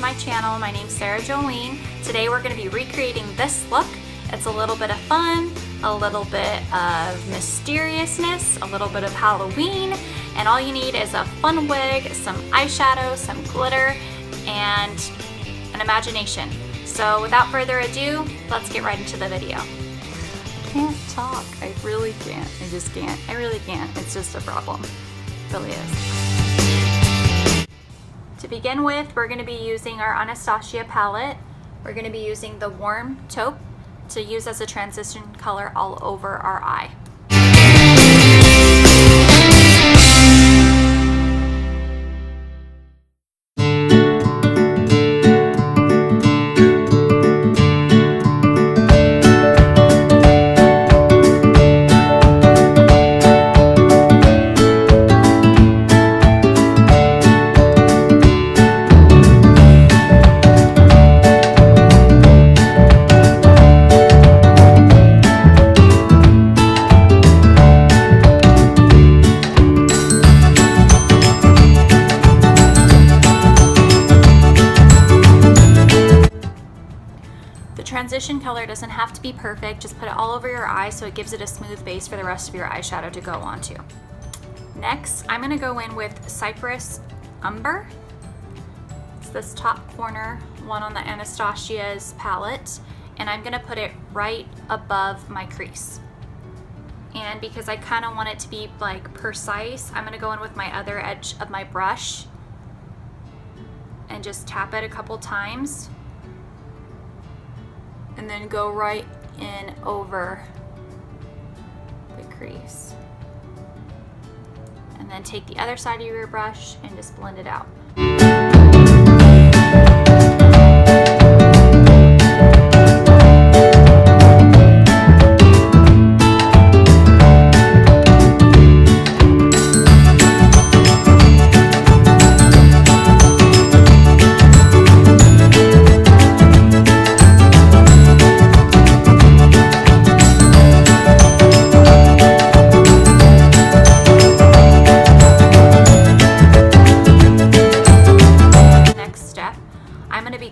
my channel. My name's Sarah Jolene. Today we're going to be recreating this look. It's a little bit of fun, a little bit of mysteriousness, a little bit of Halloween, and all you need is a fun wig, some eyeshadow, some glitter, and an imagination. So without further ado, let's get right into the video. I can't talk. I really can't. I just can't. I really can't. It's just a problem. It really is. To begin with, we're going to be using our Anastasia palette. We're going to be using the warm taupe to use as a transition color all over our eye. Transition color doesn't have to be perfect, just put it all over your eye so it gives it a smooth base for the rest of your eyeshadow to go onto. Next, I'm going to go in with Cypress Umber. It's this top corner one on the Anastasia's palette, and I'm going to put it right above my crease. And because I kind of want it to be like precise, I'm going to go in with my other edge of my brush and just tap it a couple times. And then go right in over the crease. And then take the other side of your brush and just blend it out.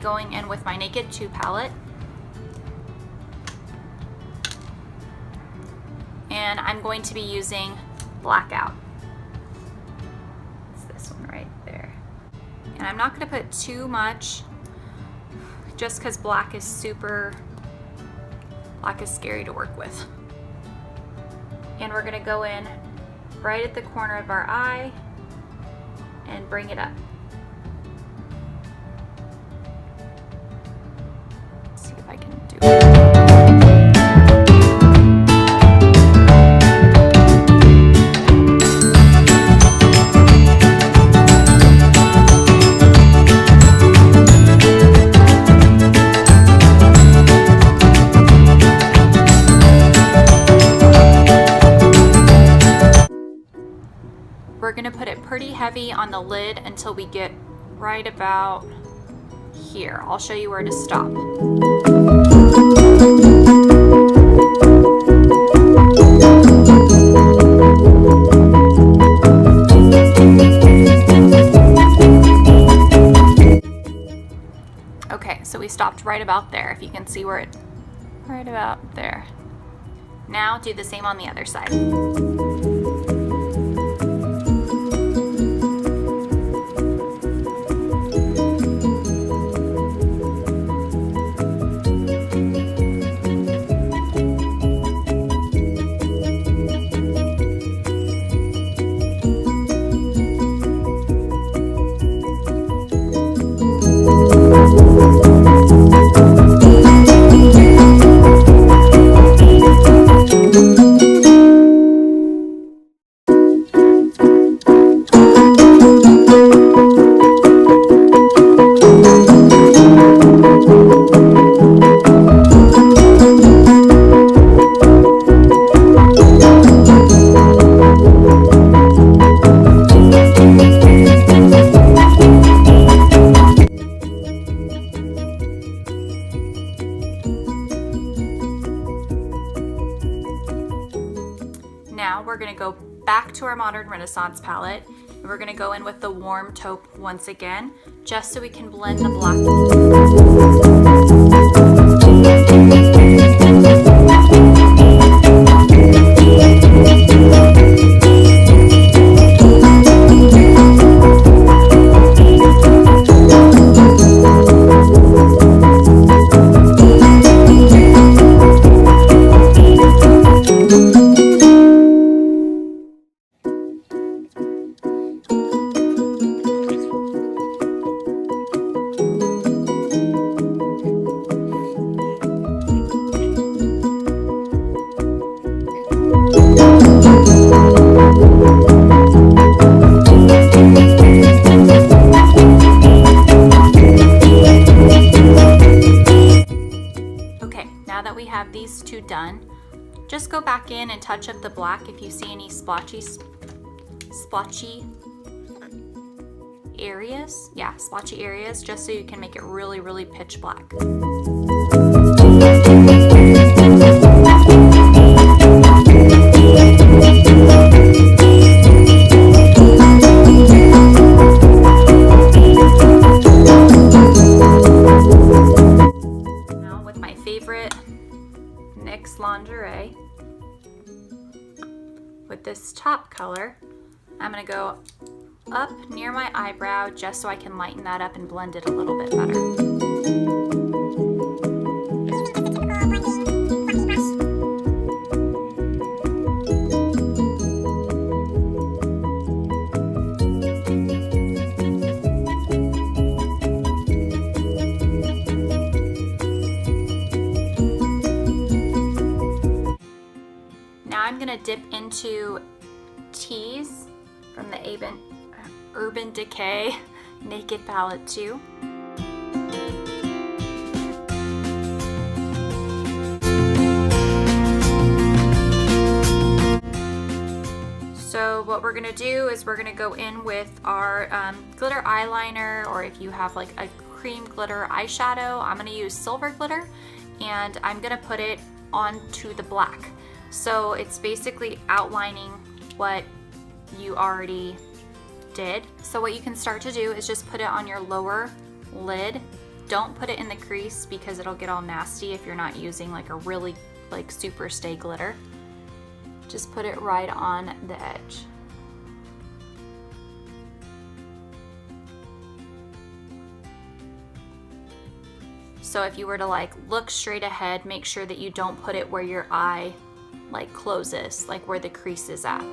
Going in with my Naked 2 palette, and I'm going to be using Blackout. It's this one right there. And I'm not going to put too much just because black is scary to work with. And we're going to go in right at the corner of our eye and bring it up. I can do it. We're going to put it pretty heavy on the lid until we get right about here. I'll show you where to stop. Okay, so we stopped right about there. If you can see where it, right about there. Now do the same on the other side. Now we're going to go back to our Modern Renaissance palette, and we're going to go in with the warm taupe once again. just so we can blend the black. These two done, just go back in and touch up the black if you see any splotchy areas. Yeah, splotchy areas, just so you can make it really, really pitch black. Now with my favorite NYX lingerie, with this top color, I'm going to go up near my eyebrow just so I can lighten that up and blend it a little bit better. I'm gonna dip into Tease from the Urban Decay Naked Palette 2. So what we're gonna do is we're gonna go in with our glitter eyeliner, or if you have like a cream glitter eyeshadow, I'm gonna use silver glitter, and I'm gonna put it onto the black. So it's basically outlining what you already did. So what you can start to do is just put it on your lower lid. Don't put it in the crease because it'll get all nasty if you're not using like a really like super stay glitter. Just put it right on the edge. So if you were to like look straight ahead, make sure that you don't put it where your eye like closes, like where the crease is at.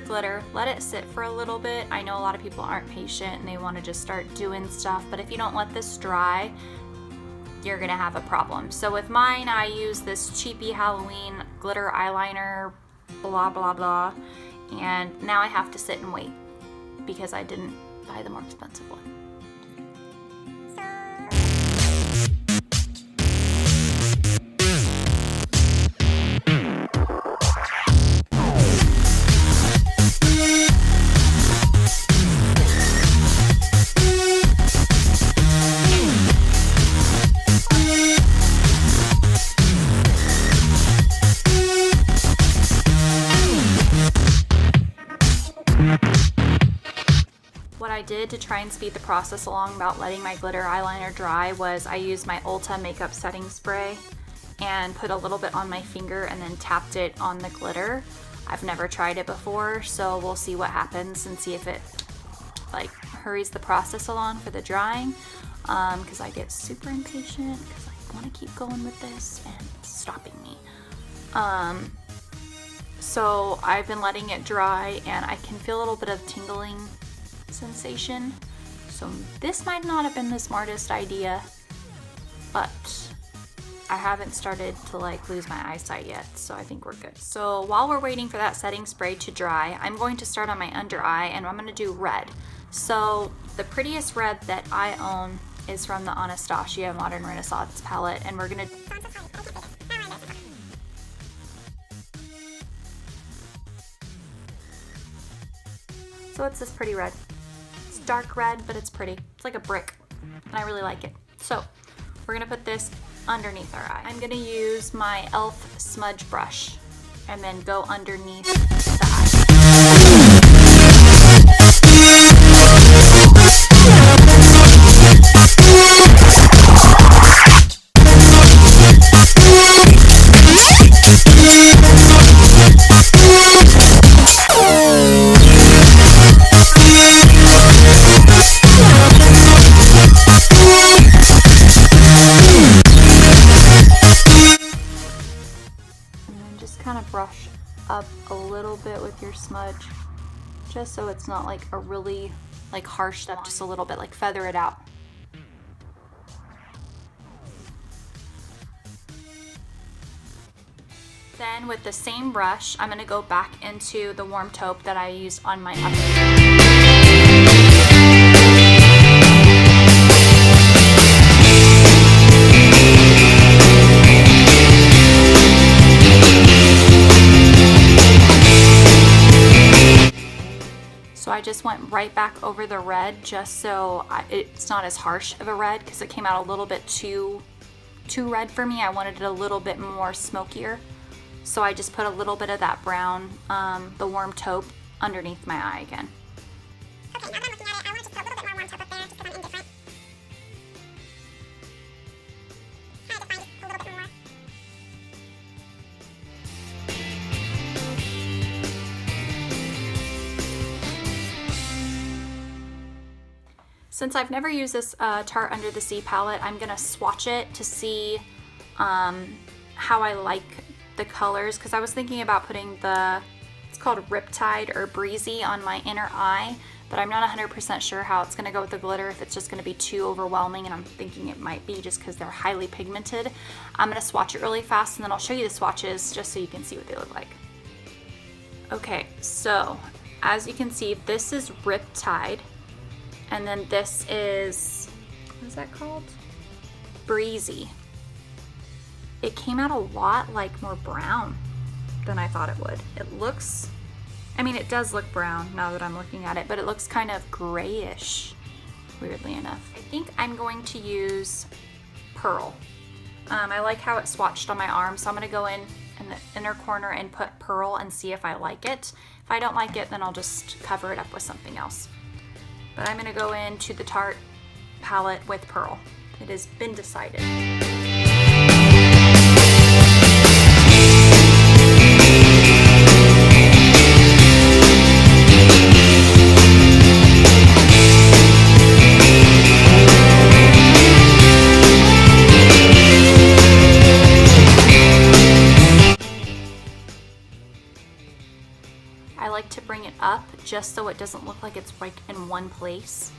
Glitter, let it sit for a little bit. I know a lot of people aren't patient and they want to just start doing stuff, but if you don't let this dry, you're gonna have a problem. So with mine, I use this cheapy Halloween glitter eyeliner, blah blah blah, and now I have to sit and wait because I didn't buy the more expensive one. What I did to try and speed the process along about letting my glitter eyeliner dry was I used my Ulta makeup setting spray and put a little bit on my finger and then tapped it on the glitter. I've never tried it before, so we'll see what happens and see if it like hurries the process along for the drying, because I get super impatient because I want to keep going with this and it's stopping me. So I've been letting it dry and I can feel a little bit of tingling sensation. So this might not have been the smartest idea, but I haven't started to like lose my eyesight yet, so I think we're good. So while we're waiting for that setting spray to dry, I'm going to start on my under eye and I'm gonna do red. So the prettiest red that I own is from the Anastasia Modern Renaissance palette, and we're gonna so it's this pretty red. It's dark red, but it's pretty. It's like a brick, and I really like it. So we're gonna put this underneath our eye. I'm gonna use my e.l.f. smudge brush and then go underneath the eye. Kind of brush up a little bit with your smudge, just so it's not like a really like harsh stuff, just a little bit, like feather it out. Then with the same brush, I'm going to go back into the warm taupe that I used on my upper. So I just went right back over the red just so it's not as harsh of a red, because it came out a little bit too red for me. I wanted it a little bit more smokier. So I just put a little bit of that brown, the warm taupe, underneath my eye again. Okay, now that I'm looking at it, I want to just put a little bit more warm taupe up there just because I'm indifferent. Try to find just a little bit more. Since I've never used this Tarte Under the Sea palette, I'm gonna swatch it to see how I like the colors, because I was thinking about putting it's called Riptide or Breezy on my inner eye, but I'm not 100% sure how it's gonna go with the glitter, if it's just gonna be too overwhelming, and I'm thinking it might be just because they're highly pigmented. I'm gonna swatch it really fast and then I'll show you the swatches just so you can see what they look like. Okay, so as you can see, this is Riptide. And then this is, what is that called? Breezy. It came out a lot like more brown than I thought it would. It looks, I mean, it does look brown now that I'm looking at it, but it looks kind of grayish, weirdly enough. I think I'm going to use Pearl. I like how it swatched on my arm, so I'm gonna go in the inner corner and put Pearl and see if I like it. If I don't like it, then I'll just cover it up with something else. But I'm gonna go into the Tarte palette with Pearl. It has been decided. I like to bring it up just so it doesn't look like it's like in one place.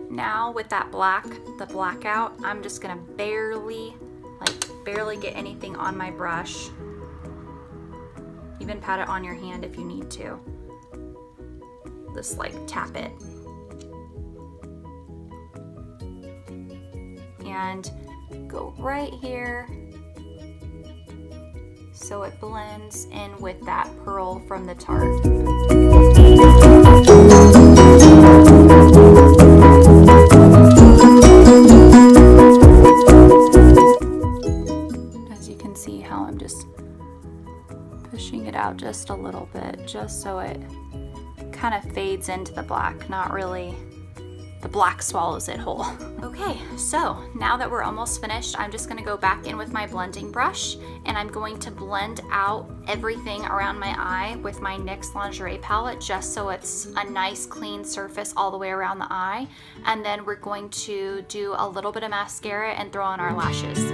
Now with that the blackout, I'm just gonna barely get anything on my brush. Even pat it on your hand if you need to. Just like tap it. And go right here so it blends in with that Pearl from the Tarte. Pushing it out just a little bit, just so it kind of fades into the black, not really the black swallows it whole. Okay, so now that we're almost finished, I'm just gonna go back in with my blending brush and I'm going to blend out everything around my eye with my NYX Lingerie palette, just so it's a nice clean surface all the way around the eye. And then we're going to do a little bit of mascara and throw on our lashes.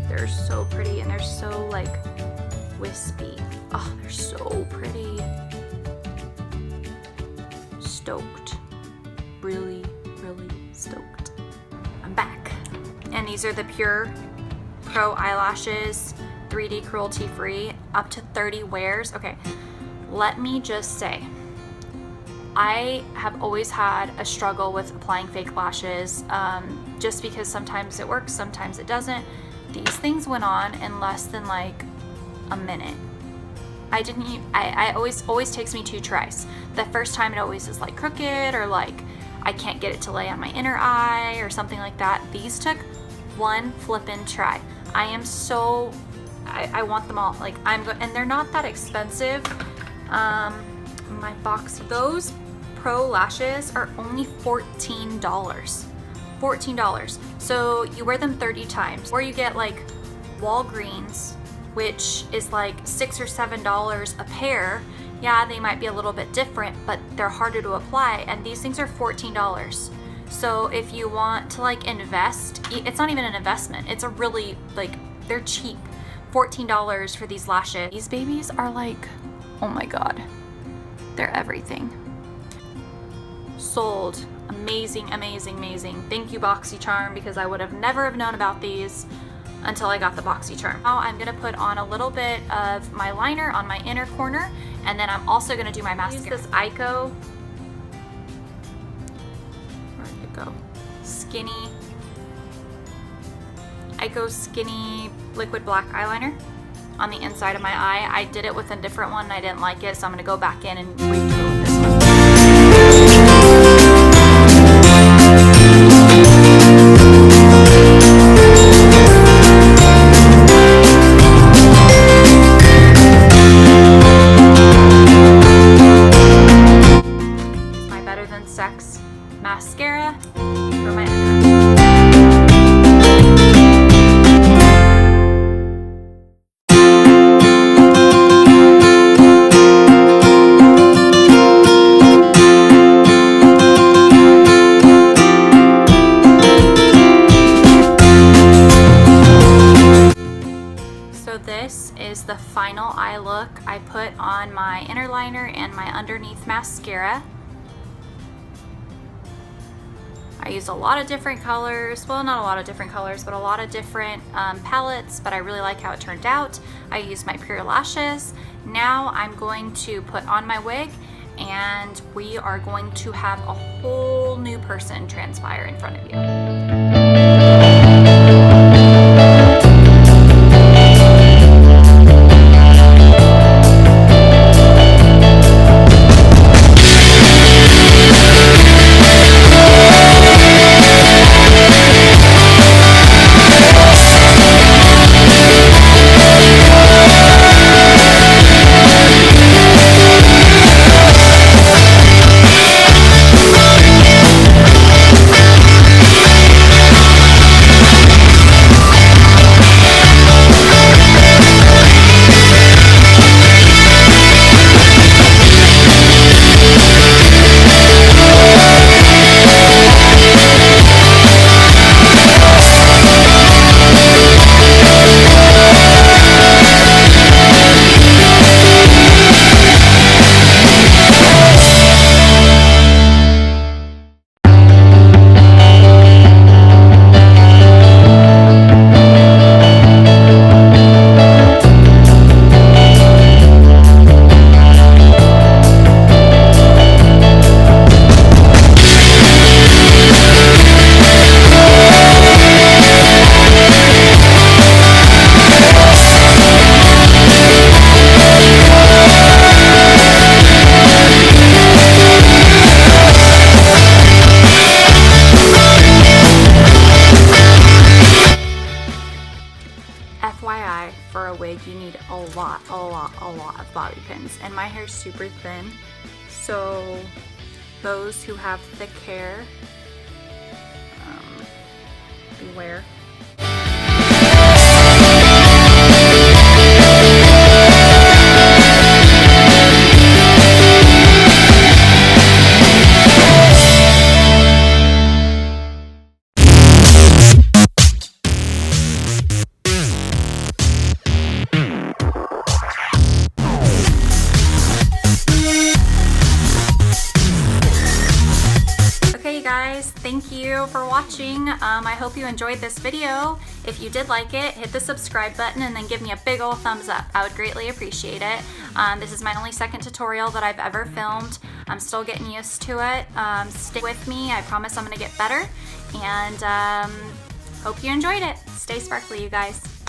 They're so pretty and they're so like wispy. Oh, they're so pretty. Stoked. Really, really stoked. I'm back. And these are the Pure Pro eyelashes, 3D cruelty free, up to 30 wears. Okay, let me just say, I have always had a struggle with applying fake lashes, just because sometimes it works, sometimes it doesn't. These things went on in less than like a minute. It always takes me 2 tries. The first time it always is like crooked, or like I can't get it to lay on my inner eye or something like that. These took 1 flippin' try. I am so, I want them all. Like and they're not that expensive. My box, those Pro lashes are only $14. $14. So you wear them 30 times, or you get like Walgreens, which is like $6 or $7 a pair. Yeah, they might be a little bit different, but they're harder to apply, and these things are $14. So if you want to like invest, it's not even an investment. It's a really, like, they're cheap. $14 for these lashes. These babies are like, oh my God, they're everything. Sold. Amazing, amazing, amazing. Thank you, BoxyCharm, because I would have never have known about these until I got the BoxyCharm. Now I'm gonna put on a little bit of my liner on my inner corner, and then I'm also gonna do my mascara. Use this Ico, where'd it go? Ico Skinny Liquid Black Eyeliner on the inside of my eye. I did it with a different one and I didn't like it, so I'm gonna go back in and redo it with this one. Sex mascara for my under. So this is the final eye look. I put on my inner liner and my underneath mascara. I used a lot of different colors, well, not a lot of different colors, but a lot of different palettes, but I really like how it turned out. I used my Pure lashes. Now I'm going to put on my wig, and we are going to have a whole new person transpire in front of you. FYI, for a wig you need a lot of bobby pins, and my hair's super thin, so those who have thick hair, beware. Guys, thank you for watching. I hope you enjoyed this video. If you did like it, hit the subscribe button and then give me a big old thumbs up. I would greatly appreciate it. This is my only second tutorial that I've ever filmed. I'm still getting used to it. Stay with me. I promise I'm going to get better. And hope you enjoyed it. Stay sparkly, you guys.